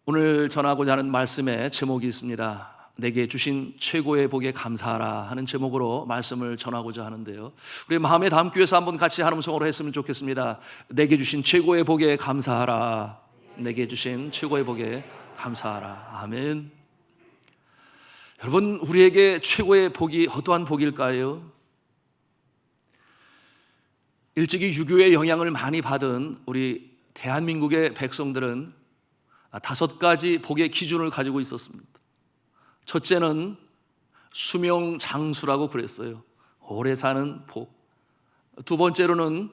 오늘 전하고자 하는 말씀의 제목이 있습니다. 내게 주신 최고의 복에 감사하라 하는 제목으로 말씀을 전하고자 하는데요, 우리 마음에 담기 위해서 한번 같이 한 음성으로 했으면 좋겠습니다. 내게 주신 최고의 복에 감사하라. 내게 주신 최고의 복에 감사하라. 아멘. 여러분, 우리에게 최고의 복이 어떠한 복일까요? 일찍이 유교의 영향을 많이 받은 우리 대한민국의 백성들은 5가지 복의 기준을 가지고 있었습니다. 첫째는 수명장수라고 그랬어요. 오래 사는 복. 두 번째로는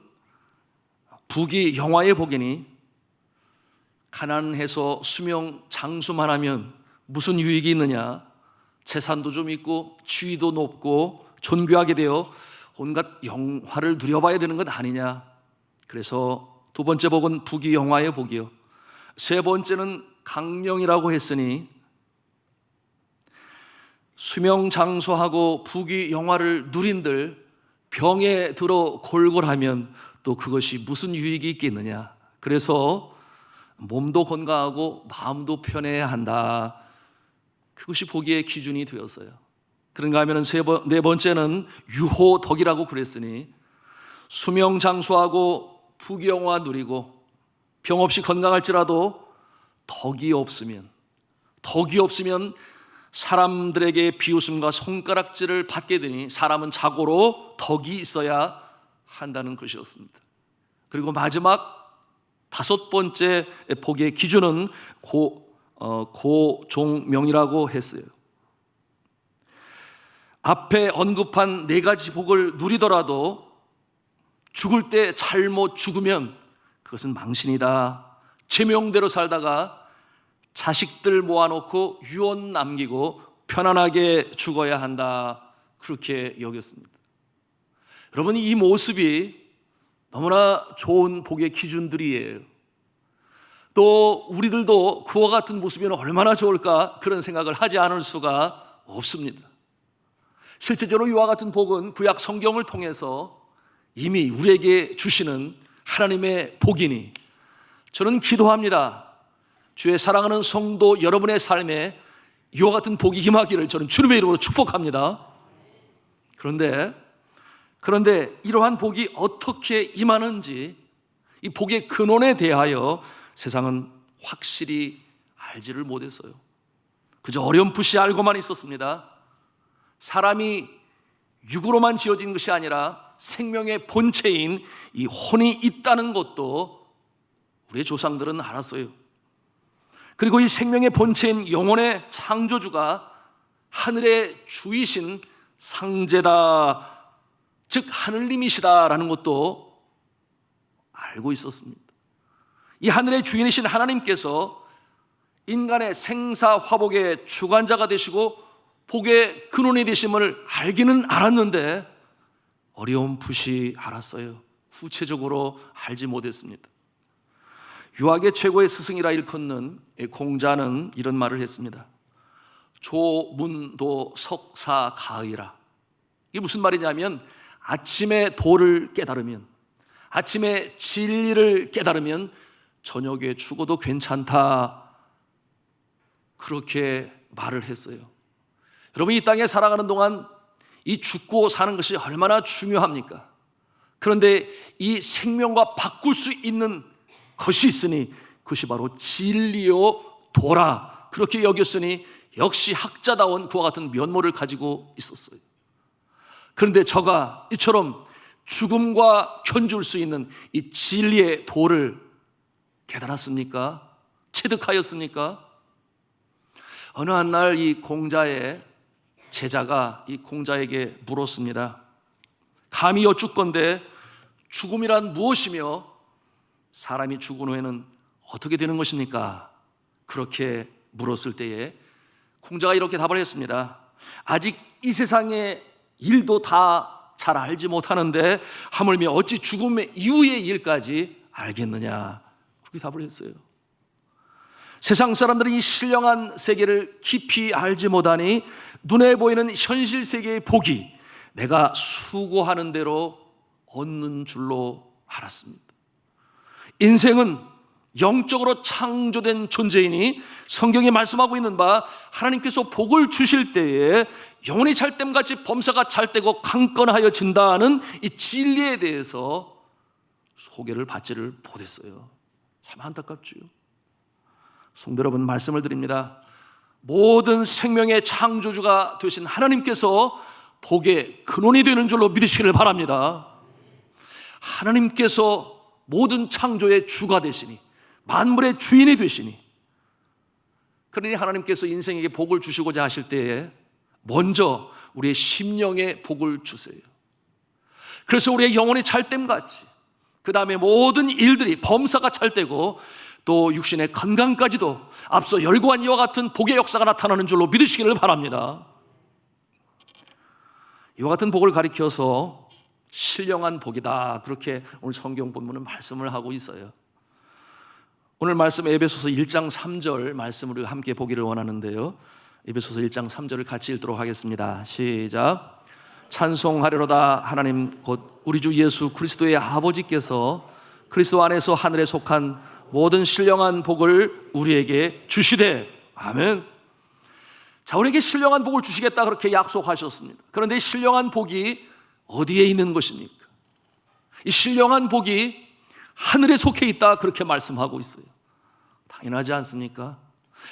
부귀 영화의 복이니 가난해서 수명장수만 하면 무슨 유익이 있느냐, 재산도 좀 있고 지위도 높고 존귀하게 되어 온갖 영화를 누려봐야 되는 것 아니냐. 그래서 두 번째 복은 부귀 영화의 복이요, 세 번째는 강령이라고 했으니 수명장수하고 부귀 영화를 누린들 병에 들어 골골하면 또 그것이 무슨 유익이 있겠느냐. 그래서 몸도 건강하고 마음도 편해야 한다. 그것이 복의 기준이 되었어요. 그런가 하면 네 번째는 유호덕이라고 그랬으니 수명장수하고 부귀 영화 누리고 병 없이 건강할지라도 덕이 없으면 사람들에게 비웃음과 손가락질을 받게 되니 사람은 자고로 덕이 있어야 한다는 것이었습니다. 그리고 마지막 5번째 복의 기준은 고종명이라고 했어요. 앞에 언급한 4가지 복을 누리더라도 죽을 때 잘못 죽으면 그것은 망신이다. 제명대로 살다가 자식들 모아놓고 유언 남기고 편안하게 죽어야 한다. 그렇게 여겼습니다. 여러분, 이 모습이 너무나 좋은 복의 기준들이에요. 또 우리들도 그와 같은 모습이면 얼마나 좋을까, 그런 생각을 하지 않을 수가 없습니다. 실제적으로 이와 같은 복은 구약 성경을 통해서 이미 우리에게 주시는 하나님의 복이니 저는 기도합니다. 주의 사랑하는 성도 여러분의 삶에 이와 같은 복이 임하기를 저는 주님의 이름으로 축복합니다. 그런데 이러한 복이 어떻게 임하는지, 이 복의 근원에 대하여 세상은 확실히 알지를 못했어요. 그저 어렴풋이 알고만 있었습니다. 사람이 육으로만 지어진 것이 아니라 생명의 본체인 이 혼이 있다는 것도 우리의 조상들은 알았어요. 그리고 이 생명의 본체인 영혼의 창조주가 하늘의 주이신 상제다, 즉 하느님이시다라는 것도 알고 있었습니다. 이 하늘의 주인이신 하나님께서 인간의 생사화복의 주관자가 되시고 복의 근원이 되심을 알기는 알았는데 어려움풋이 알았어요. 구체적으로 알지 못했습니다. 유학의 최고의 스승이라 일컫는 공자는 이런 말을 했습니다. 조문도 석사가의라. 이게 무슨 말이냐면, 아침에 도를 깨달으면, 아침에 진리를 깨달으면 저녁에 죽어도 괜찮다. 그렇게 말을 했어요. 여러분, 이 땅에 살아가는 동안 이 죽고 사는 것이 얼마나 중요합니까? 그런데 이 생명과 바꿀 수 있는 것이 있으니 그것이 바로 진리요 도라. 그렇게 여겼으니 역시 학자다운 그와 같은 면모를 가지고 있었어요. 그런데 저가 이처럼 죽음과 견줄 수 있는 이 진리의 도를 깨달았습니까? 체득하였습니까? 어느 한 날 이 공자의 제자가 이 공자에게 물었습니다. 감히 여쭙건대 죽음이란 무엇이며 사람이 죽은 후에는 어떻게 되는 것입니까? 그렇게 물었을 때에 공자가 이렇게 답을 했습니다. 아직 이 세상의 일도 다 잘 알지 못하는데 하물며 어찌 죽음의 이후의 일까지 알겠느냐. 그렇게 답을 했어요. 세상 사람들이 이 신령한 세계를 깊이 알지 못하니 눈에 보이는 현실 세계의 복이 내가 수고하는 대로 얻는 줄로 알았습니다. 인생은 영적으로 창조된 존재이니 성경이 말씀하고 있는 바 하나님께서 복을 주실 때에 영혼이 찰됨같이 범사가 찰되고 강건하여진다는 이 진리에 대해서 소개를 받지를 못했어요. 참 안타깝지요. 성도 여러분, 말씀을 드립니다. 모든 생명의 창조주가 되신 하나님께서 복의 근원이 되는 줄로 믿으시기를 바랍니다. 하나님께서 모든 창조의 주가 되시니 만물의 주인이 되시니, 그러니 하나님께서 인생에게 복을 주시고자 하실 때에 먼저 우리의 심령에 복을 주세요. 그래서 우리의 영혼이 찰됨같이 그 다음에 모든 일들이 범사가 찰되고 또 육신의 건강까지도 앞서 열거한 이와 같은 복의 역사가 나타나는 줄로 믿으시기를 바랍니다. 이와 같은 복을 가리켜서 신령한 복이다, 그렇게 오늘 성경 본문은 말씀을 하고 있어요. 오늘 말씀 에베소서 1장 3절 말씀을 함께 보기를 원하는데요, 에베소서 1장 3절을 같이 읽도록 하겠습니다. 시작. 찬송하리로다 하나님 곧 우리 주 예수 그리스도의 아버지께서 그리스도 안에서 하늘에 속한 모든 신령한 복을 우리에게 주시되. 아멘. 자, 우리에게 신령한 복을 주시겠다 그렇게 약속하셨습니다. 그런데 이 신령한 복이 어디에 있는 것입니까? 이 신령한 복이 하늘에 속해 있다 그렇게 말씀하고 있어요. 당연하지 않습니까?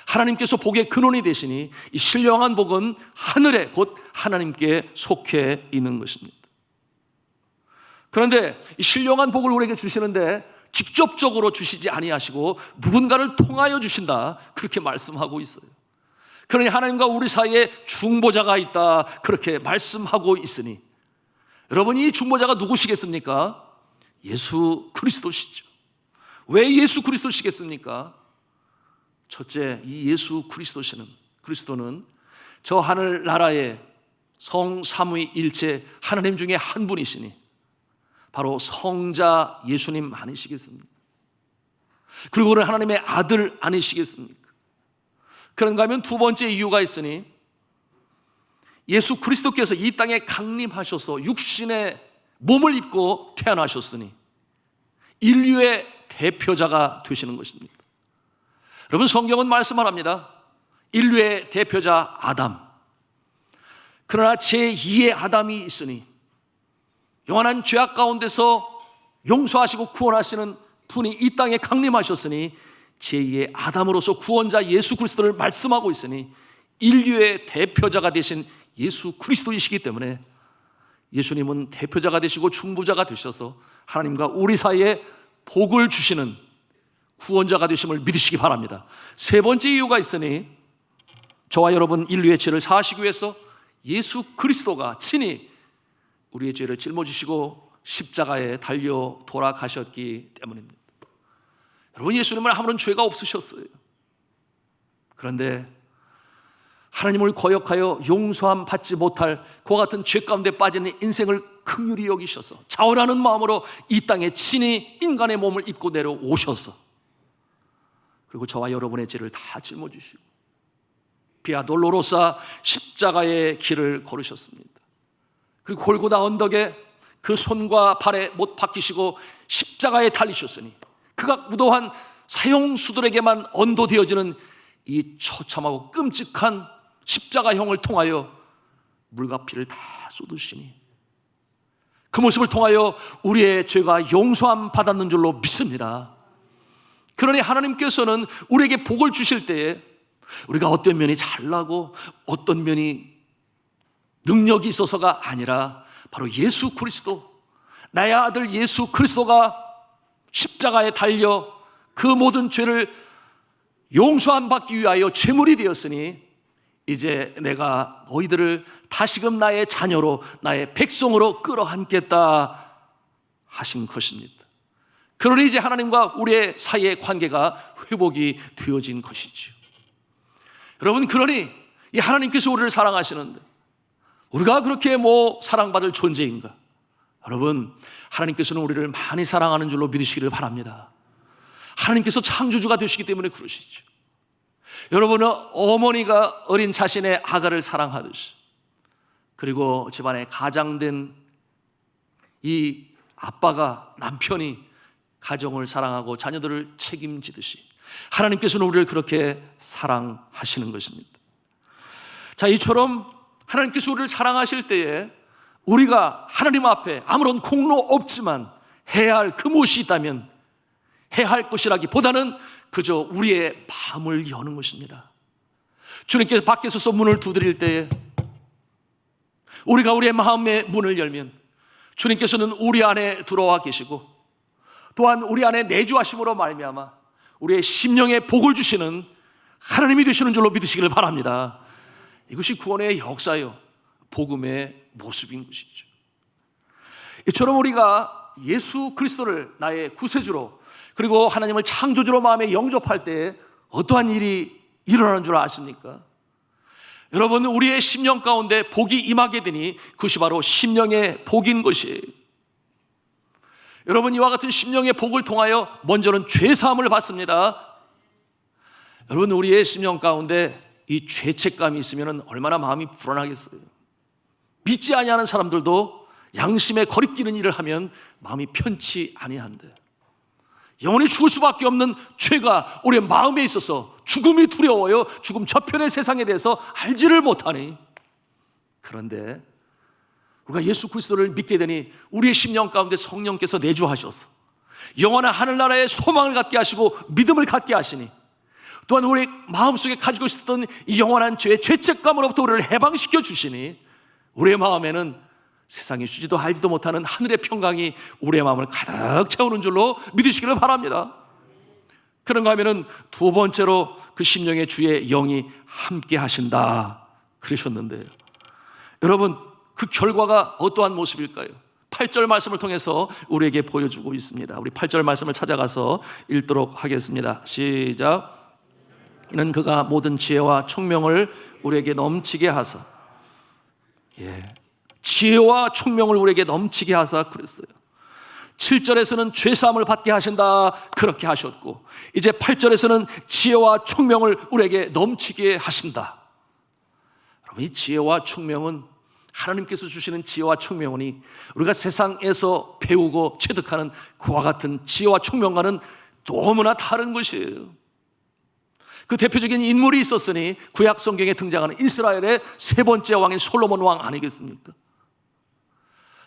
하나님께서 복의 근원이 되시니 이 신령한 복은 하늘에 곧 하나님께 속해 있는 것입니다. 그런데 이 신령한 복을 우리에게 주시는데 직접적으로 주시지 아니하시고 누군가를 통하여 주신다 그렇게 말씀하고 있어요. 그러니 하나님과 우리 사이에 중보자가 있다 그렇게 말씀하고 있으니, 여러분, 이 중보자가 누구시겠습니까? 예수 그리스도시죠. 왜 예수 그리스도시겠습니까? 첫째, 이 예수 그리스도는 저 하늘나라의 성삼위일체 하나님 중에 한 분이시니 바로 성자 예수님 아니시겠습니까? 그리고 그는 하나님의 아들 아니시겠습니까? 그런가 하면 두 번째 이유가 있으니, 예수 그리스도께서 이 땅에 강림하셔서 육신의 몸을 입고 태어나셨으니 인류의 대표자가 되시는 것입니다. 여러분, 성경은 말씀을 합니다. 인류의 대표자 아담, 그러나 제2의 아담이 있으니 영원한 죄악 가운데서 용서하시고 구원하시는 분이 이 땅에 강림하셨으니 제2의 아담으로서 구원자 예수 그리스도를 말씀하고 있으니 인류의 대표자가 되신 예수 그리스도이시기 때문에 예수님은 대표자가 되시고 중보자가 되셔서 하나님과 우리 사이에 복을 주시는 구원자가 되심을 믿으시기 바랍니다. 세 번째 이유가 있으니, 저와 여러분 인류의 죄를 사하시기 위해서 예수 그리스도가 친히 우리의 죄를 짊어지시고 십자가에 달려 돌아가셨기 때문입니다. 여러분, 예수님은 아무런 죄가 없으셨어요. 그런데 하나님을 거역하여 용서함 받지 못할 그와 같은 죄 가운데 빠지는 인생을 긍휼히 여기셔서 자원하는 마음으로 이 땅에 친히 인간의 몸을 입고 내려오셔서, 그리고 저와 여러분의 죄를 다 짊어지시고 비아 돌로로사 십자가의 길을 걸으셨습니다. 그리고 골고다 언덕에 그 손과 발에 못 박히시고 십자가에 달리셨으니 그가 무도한 사형수들에게만 언도되어지는 이 처참하고 끔찍한 십자가형을 통하여 물과 피를 다 쏟으시니 그 모습을 통하여 우리의 죄가 용서함 받았는 줄로 믿습니다. 그러니 하나님께서는 우리에게 복을 주실 때에 우리가 어떤 면이 잘나고 어떤 면이 능력이 있어서가 아니라 바로 예수 그리스도, 나의 아들 예수 그리스도가 십자가에 달려 그 모든 죄를 용서함 받기 위하여 제물이 되었으니 이제 내가 너희들을 다시금 나의 자녀로 나의 백성으로 끌어안겠다 하신 것입니다. 그러니 이제 하나님과 우리의 사이의 관계가 회복이 되어진 것이죠. 여러분, 그러니 이 하나님께서 우리를 사랑하시는데 우리가 그렇게 사랑받을 존재인가? 여러분, 하나님께서는 우리를 많이 사랑하는 줄로 믿으시기를 바랍니다. 하나님께서 창조주가 되시기 때문에 그러시죠. 여러분은 어머니가 어린 자신의 아가를 사랑하듯이 그리고 집안에 가장된 이 아빠가, 남편이 가정을 사랑하고 자녀들을 책임지듯이 하나님께서는 우리를 그렇게 사랑하시는 것입니다. 자, 이처럼 하나님께서 우리를 사랑하실 때에 우리가 하나님 앞에 아무런 공로 없지만 해야 할 그 무엇이 있다면 해야 할 것이라기보다는 그저 우리의 마음을 여는 것입니다. 주님께서 밖에 서서 문을 두드릴 때에 우리가 우리의 마음의 문을 열면 주님께서는 우리 안에 들어와 계시고 또한 우리 안에 내주하심으로 말미암아 우리의 심령에 복을 주시는 하나님이 되시는 줄로 믿으시기를 바랍니다. 이것이 구원의 역사요, 복음의 모습인 것이죠. 이처럼 우리가 예수 그리스도를 나의 구세주로 그리고 하나님을 창조주로 마음에 영접할 때 어떠한 일이 일어나는 줄 아십니까? 여러분, 우리의 심령 가운데 복이 임하게 되니 그것이 바로 심령의 복인 것이에요. 여러분, 이와 같은 심령의 복을 통하여 먼저는 죄사함을 받습니다. 여러분, 우리의 심령 가운데 이 죄책감이 있으면 얼마나 마음이 불안하겠어요. 믿지 아니하는 사람들도 양심에 거리끼는 일을 하면 마음이 편치 아니한데, 영원히 죽을 수밖에 없는 죄가 우리의 마음에 있어서 죽음이 두려워요. 죽음 저편의 세상에 대해서 알지를 못하니. 그런데 우리가 예수 그리스도를 믿게 되니 우리의 심령 가운데 성령께서 내주하셔서 영원한 하늘나라의 소망을 갖게 하시고 믿음을 갖게 하시니, 또한 우리 마음속에 가지고 있었던 이 영원한 죄의 죄책감으로부터 우리를 해방시켜 주시니 우리의 마음에는 세상이 주지도 알지도 못하는 하늘의 평강이 우리의 마음을 가득 채우는 줄로 믿으시기를 바랍니다. 그런가 하면은 두 번째로 그 심령의 주의 영이 함께 하신다 그러셨는데요. 여러분, 그 결과가 어떠한 모습일까요? 8절 말씀을 통해서 우리에게 보여주고 있습니다. 우리 8절 말씀을 찾아가서 읽도록 하겠습니다. 시작. 이는 그가 모든 지혜와 총명을 우리에게 넘치게 하사, 지혜와 총명을 우리에게 넘치게 하사 그랬어요. 7절에서는 죄사함을 받게 하신다 그렇게 하셨고, 이제 8절에서는 지혜와 총명을 우리에게 넘치게 하신다. 여러분, 이 지혜와 총명은 하나님께서 주시는 지혜와 총명이니 우리가 세상에서 배우고 체득하는 그와 같은 지혜와 총명과는 너무나 다른 것이에요. 그 대표적인 인물이 있었으니 구약 성경에 등장하는 이스라엘의 세 번째 왕인 솔로몬 왕 아니겠습니까?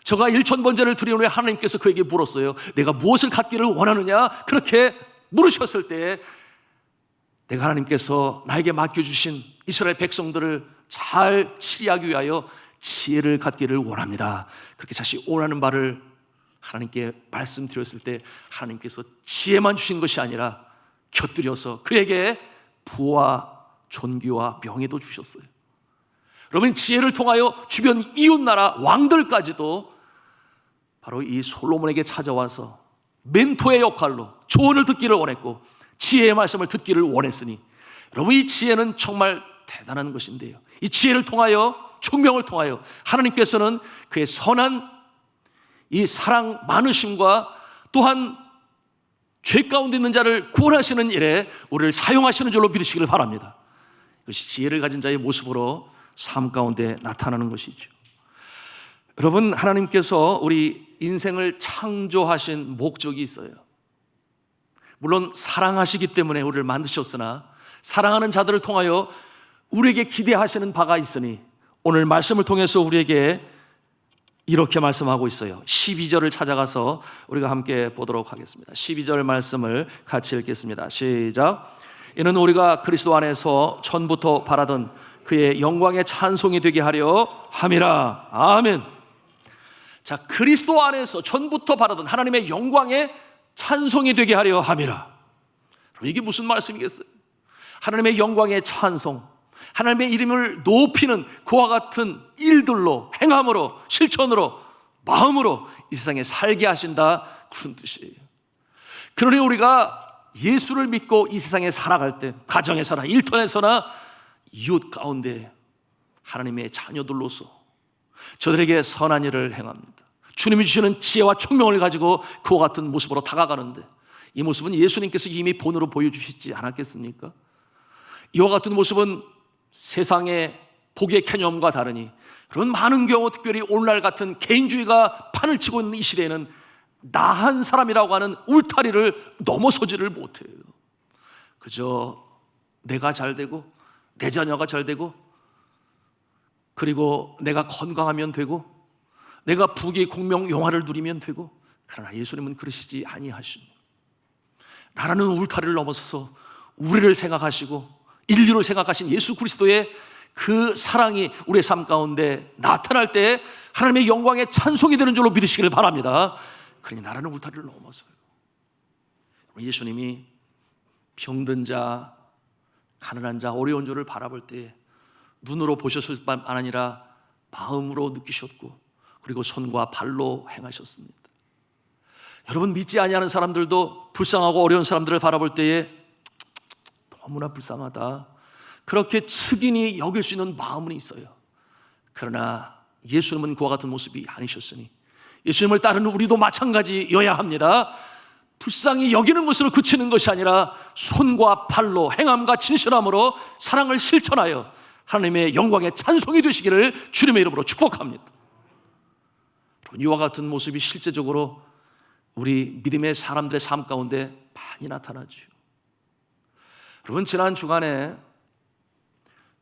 저가 1000번제를 드린 후에 하나님께서 그에게 물었어요. 내가 무엇을 갖기를 원하느냐? 그렇게 물으셨을 때 내가 하나님께서 나에게 맡겨주신 이스라엘 백성들을 잘 치리하기 위하여 지혜를 갖기를 원합니다. 그렇게 자신이 원하는 바를 하나님께 말씀드렸을 때 하나님께서 지혜만 주신 것이 아니라 곁들여서 그에게 부와 존귀와 명예도 주셨어요. 여러분, 지혜를 통하여 주변 이웃나라 왕들까지도 바로 이 솔로몬에게 찾아와서 멘토의 역할로 조언을 듣기를 원했고 지혜의 말씀을 듣기를 원했으니, 여러분, 이 지혜는 정말 대단한 것인데요, 이 지혜를 통하여, 총명을 통하여 하나님께서는 그의 선한 이 사랑 많으심과 또한 죄 가운데 있는 자를 구원하시는 일에 우리를 사용하시는 줄로 믿으시기를 바랍니다. 이것이 지혜를 가진 자의 모습으로 삶 가운데 나타나는 것이죠. 여러분, 하나님께서 우리 인생을 창조하신 목적이 있어요. 물론 사랑하시기 때문에 우리를 만드셨으나 사랑하는 자들을 통하여 우리에게 기대하시는 바가 있으니 오늘 말씀을 통해서 우리에게 이렇게 말씀하고 있어요. 12절을 찾아가서 우리가 함께 보도록 하겠습니다. 12절 말씀을 같이 읽겠습니다. 시작. 이는 우리가 그리스도 안에서 전부터 바라던 그의 영광의 찬송이 되게 하려 함이라. 아멘. 자, 그리스도 안에서 전부터 바라던 하나님의 영광의 찬송이 되게 하려 함이라. 이게 무슨 말씀이겠어요? 하나님의 영광의 찬송, 하나님의 이름을 높이는 그와 같은 일들로, 행함으로, 실천으로, 마음으로 이 세상에 살게 하신다, 그런 뜻이에요. 그러니 우리가 예수를 믿고 이 세상에 살아갈 때 가정에서나 일터에서나 이웃 가운데 하나님의 자녀들로서 저들에게 선한 일을 행합니다. 주님이 주시는 지혜와 총명을 가지고 그와 같은 모습으로 다가가는데, 이 모습은 예수님께서 이미 본으로 보여주시지 않았겠습니까? 이와 같은 모습은 세상의 복의 개념과 다르니 그런 많은 경우 특별히 오늘날 같은 개인주의가 판을 치고 있는 이 시대에는 나 한 사람이라고 하는 울타리를 넘어서지를 못해요. 그저 내가 잘 되고 내 자녀가 잘 되고 그리고 내가 건강하면 되고 내가 부귀 공명 영화를 누리면 되고, 그러나 예수님은 그러시지 아니하십니다. 나라는 울타리를 넘어서서 우리를 생각하시고 인류를 생각하신 예수 그리스도의 그 사랑이 우리의 삶 가운데 나타날 때 하나님의 영광에 찬송이 되는 줄로 믿으시기를 바랍니다. 그러니 나라는 울타리를 넘어서요. 예수님이 병든 자, 가난한 자, 어려운 자를 바라볼 때 눈으로 보셨을 뿐 아니라 마음으로 느끼셨고 그리고 손과 발로 행하셨습니다. 여러분, 믿지 아니하는 사람들도 불쌍하고 어려운 사람들을 바라볼 때에 너무나 불쌍하다, 그렇게 측은히 여길 수 있는 마음은 있어요. 그러나 예수님은 그와 같은 모습이 아니셨으니 예수님을 따르는 우리도 마찬가지여야 합니다. 불쌍히 여기는 것으로 그치는 것이 아니라 손과 발로 행함과 진실함으로 사랑을 실천하여 하나님의 영광에 찬송이 되시기를 주님의 이름으로 축복합니다. 이와 같은 모습이 실제적으로 우리 믿음의 사람들의 삶 가운데 많이 나타나죠. 여러분, 지난 주간에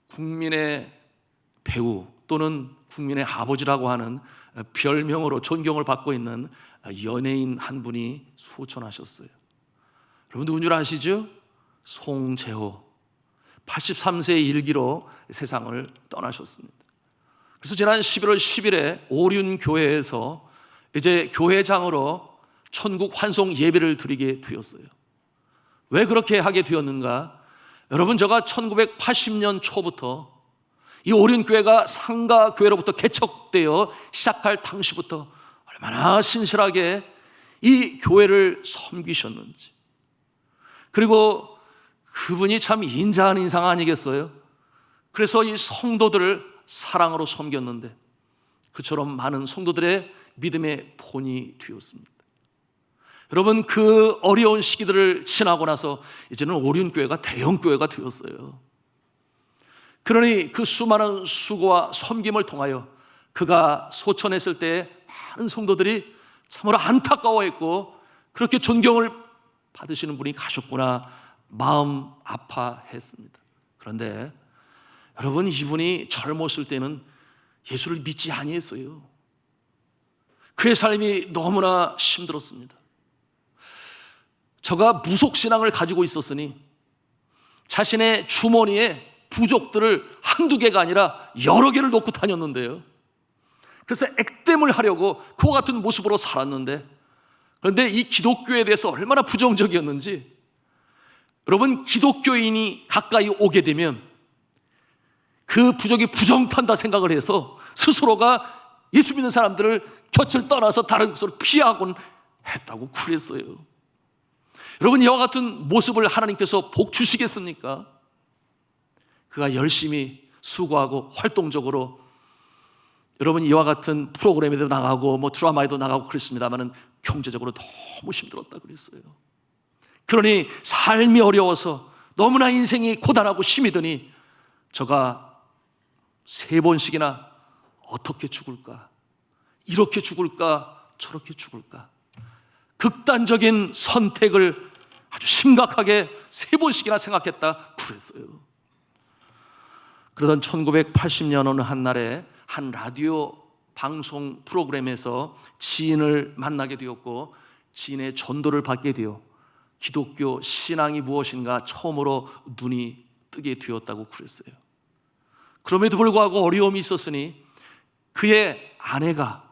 국민의 배우 또는 국민의 아버지라고 하는 별명으로 존경을 받고 있는 연예인 한 분이 소천하셨어요. 여러분, 누군 줄 아시죠? 송재호. 83세의 일기로 세상을 떠나셨습니다. 그래서 지난 11월 10일에 오륜교회에서 이제 교회장으로 천국 환송 예배를 드리게 되었어요. 왜 그렇게 하게 되었는가? 여러분, 제가 1980년 초부터 이 오륜교회가 상가교회로부터 개척되어 시작할 당시부터 얼마나 신실하게 이 교회를 섬기셨는지, 그리고 그분이 참 인자한 인상 아니겠어요? 그래서 이 성도들을 사랑으로 섬겼는데 그처럼 많은 성도들의 믿음의 본이 되었습니다. 여러분, 그 어려운 시기들을 지나고 나서 이제는 오륜교회가 대형교회가 되었어요. 그러니 그 수많은 수고와 섬김을 통하여 그가 소천했을 때 많은 성도들이 참으로 안타까워했고 그렇게 존경을 받으시는 분이 가셨구나 마음 아파했습니다. 그런데 여러분, 이분이 젊었을 때는 예수를 믿지 아니했어요. 그의 삶이 너무나 힘들었습니다. 저가 무속신앙을 가지고 있었으니 자신의 주머니에 부족들을 한두 개가 아니라 여러 개를 놓고 다녔는데요. 그래서 액땜을 하려고 그와 같은 모습으로 살았는데, 그런데 이 기독교에 대해서 얼마나 부정적이었는지, 여러분, 기독교인이 가까이 오게 되면 그 부족이 부정탄다 생각을 해서 스스로가 예수 믿는 사람들을 곁을 떠나서 다른 곳으로 피하곤 했다고 그랬어요. 여러분, 이와 같은 모습을 하나님께서 복 주시겠습니까? 그가 열심히 수고하고 활동적으로 여러분 이와 같은 프로그램에도 나가고 드라마에도 나가고 그랬습니다만은 경제적으로 너무 힘들었다 그랬어요. 그러니 삶이 어려워서 너무나 인생이 고단하고 힘이 드니 저가 3번씩이나 어떻게 죽을까, 이렇게 죽을까, 저렇게 죽을까, 극단적인 선택을 아주 심각하게 3번씩이나 생각했다 그랬어요. 그러던 1980년 어느 한날에 한 라디오 방송 프로그램에서 지인을 만나게 되었고 지인의 전도를 받게 되어 기독교 신앙이 무엇인가 처음으로 눈이 뜨게 되었다고 그랬어요. 그럼에도 불구하고 어려움이 있었으니 그의 아내가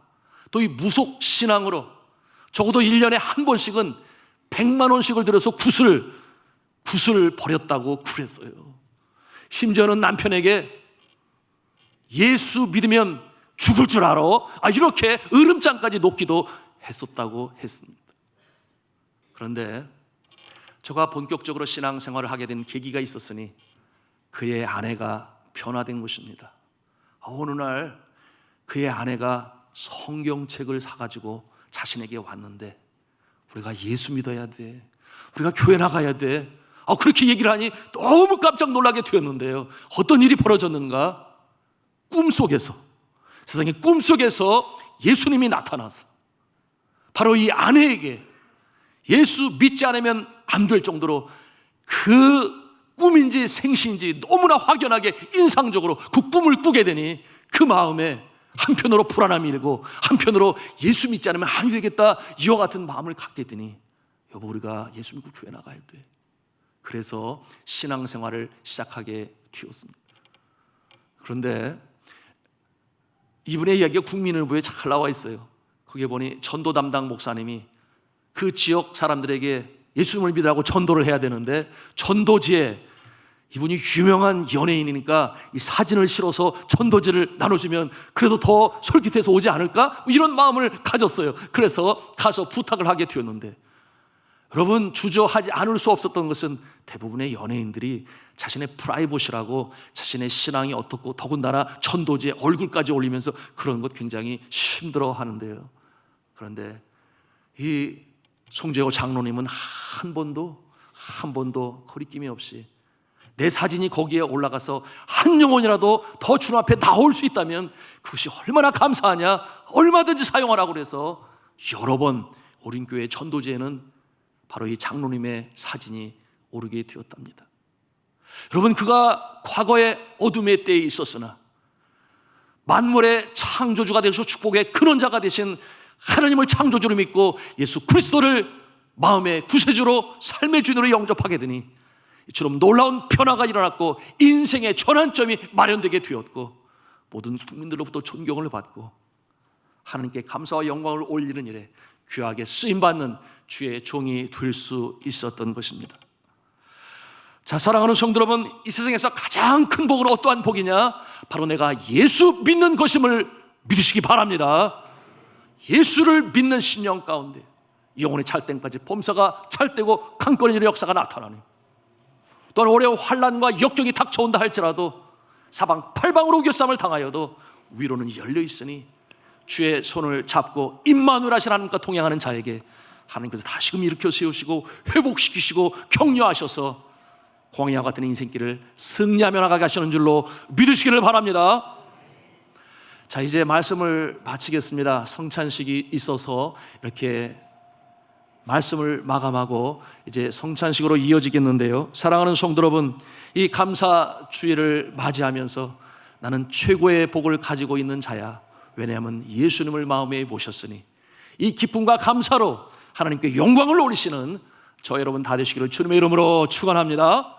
또 이 무속 신앙으로 적어도 1년에 한 번씩은 100만 원씩을 들여서 굿을 버렸다고 그랬어요. 심지어는 남편에게 예수 믿으면 죽을 줄 알아? 이렇게 으름장까지 놓기도 했었다고 했습니다. 그런데 저가 본격적으로 신앙생활을 하게 된 계기가 있었으니 그의 아내가 변화된 것입니다. 어느 날 그의 아내가 성경책을 사가지고 자신에게 왔는데, 우리가 예수 믿어야 돼, 우리가 교회 나가야 돼, 그렇게 얘기를 하니 너무 깜짝 놀라게 되었는데요. 어떤 일이 벌어졌는가? 꿈속에서 세상의 꿈속에서 예수님이 나타나서 바로 이 아내에게 예수 믿지 않으면 안 될 정도로 그 꿈인지 생시인지 너무나 확연하게 인상적으로 그 꿈을 꾸게 되니 그 마음에 한편으로 불안함이 일고 한편으로 예수 믿지 않으면 안 되겠다 이와 같은 마음을 갖게 되니 여보 우리가 예수 믿고 교회 나가야 돼. 그래서 신앙생활을 시작하게 되었습니다. 그런데 이분의 이야기가 국민일보에 잘 나와 있어요. 거기에 보니 전도 담당 목사님이 그 지역 사람들에게 예수님을 믿으라고 전도를 해야 되는데 전도지에 이분이 유명한 연예인이니까 이 사진을 실어서 전도지를 나눠주면 그래도 더 솔깃해서 오지 않을까? 이런 마음을 가졌어요. 그래서 가서 부탁을 하게 되었는데 여러분 주저하지 않을 수 없었던 것은 대부분의 연예인들이 자신의 프라이버시라고 자신의 신앙이 어떻고 더군다나 전도지에 얼굴까지 올리면서 그런 것 굉장히 힘들어 하는데요. 그런데 이 송재호 장로님은 한 번도 거리낌이 없이 내 사진이 거기에 올라가서 한 영혼이라도 더 주님 앞에 나올 수 있다면 그것이 얼마나 감사하냐, 얼마든지 사용하라고 그래서 여러 번 어린교회 전도지에는 바로 이 장로님의 사진이 오르게 되었답니다. 여러분 그가 과거의 어둠의 때에 있었으나 만물의 창조주가 되셔 축복의 근원자가 되신 하나님을 창조주로 믿고 예수 그리스도를 마음의 구세주로 삶의 주인으로 영접하게 되니 이처럼 놀라운 변화가 일어났고 인생의 전환점이 마련되게 되었고 모든 국민들로부터 존경을 받고 하나님께 감사와 영광을 올리는 일에 귀하게 쓰임받는 주의 종이 될 수 있었던 것입니다. 자, 사랑하는 성도 여러분, 이 세상에서 가장 큰 복은 어떠한 복이냐? 바로 내가 예수 믿는 것임을 믿으시기 바랍니다. 예수를 믿는 신령 가운데 영혼의 찰땡까지 범사가 찰때고 강권의 역사가 나타나니 또한 어려운 환난과 역경이 닥쳐온다 할지라도 사방팔방으로 우겨쌈을 당하여도 위로는 열려 있으니 주의 손을 잡고 임마누엘 하신 하나님과 동행하는 자에게 하나님께서 다시금 일으켜 세우시고 회복시키시고 격려하셔서 광야 같은 인생길을 승리하며 나가게 하시는 줄로 믿으시기를 바랍니다. 자, 이제 말씀을 마치겠습니다. 성찬식이 있어서 이렇게 말씀을 마감하고 이제 성찬식으로 이어지겠는데요. 사랑하는 성도 여러분, 이 감사 주일을 맞이하면서 나는 최고의 복을 가지고 있는 자야. 왜냐하면 예수님을 마음에 모셨으니 이 기쁨과 감사로 하나님께 영광을 올리시는 저 여러분 다 되시기를 주님의 이름으로 축원합니다.